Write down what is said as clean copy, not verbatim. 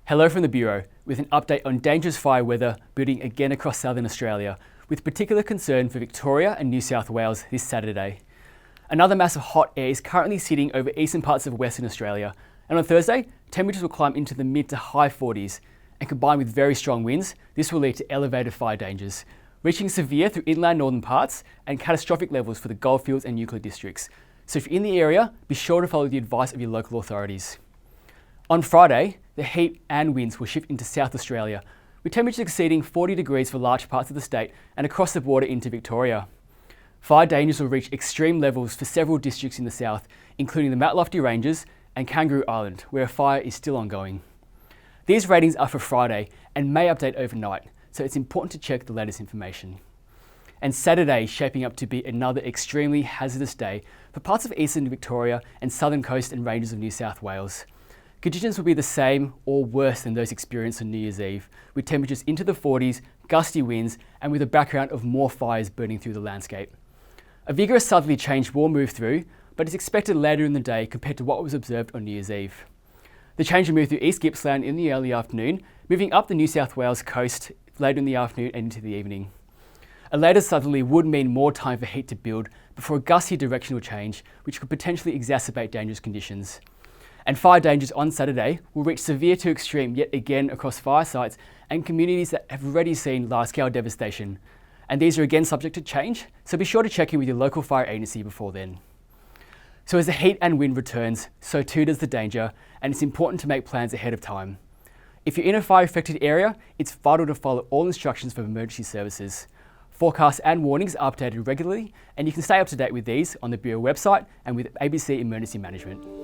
Hello from the Bureau with an update on dangerous fire weather building again across southern Australia, with particular concern for Victoria and New South Wales this Saturday. Another mass of hot air is currently sitting over eastern parts of Western Australia, and on Thursday, temperatures will climb into the mid to high 40s, and combined with very strong winds, this will lead to elevated fire dangers, reaching severe through inland northern parts and catastrophic levels for the Goldfields and Euclid districts. So if you're in the area, be sure to follow the advice of your local authorities. On Friday, the heat and winds will shift into South Australia, with temperatures exceeding 40 degrees for large parts of the state and across the border into Victoria. Fire dangers will reach extreme levels for several districts in the south, including the Mount Lofty Ranges and Kangaroo Island, where a fire is still ongoing. These ratings are for Friday and may update overnight, so it's important to check the latest information. And Saturday is shaping up to be another extremely hazardous day for parts of eastern Victoria and southern coast and ranges of New South Wales. Conditions will be the same or worse than those experienced on New Year's Eve, with temperatures into the 40s, gusty winds, and with a background of more fires burning through the landscape. A vigorous southerly change will move through, but is expected later in the day compared to what was observed on New Year's Eve. The change will move through East Gippsland in the early afternoon, moving up the New South Wales coast later in the afternoon and into the evening. A later southerly would mean more time for heat to build before a gusty directional change, which could potentially exacerbate dangerous conditions. And fire dangers on Saturday will reach severe to extreme yet again across fire sites and communities that have already seen large-scale devastation. And these are again subject to change, so be sure to check in with your local fire agency before then. So as the heat and wind returns, so too does the danger, and it's important to make plans ahead of time. If you're in a fire-affected area, it's vital to follow all instructions from emergency services. Forecasts and warnings are updated regularly, and you can stay up to date with these on the Bureau website and with ABC Emergency Management.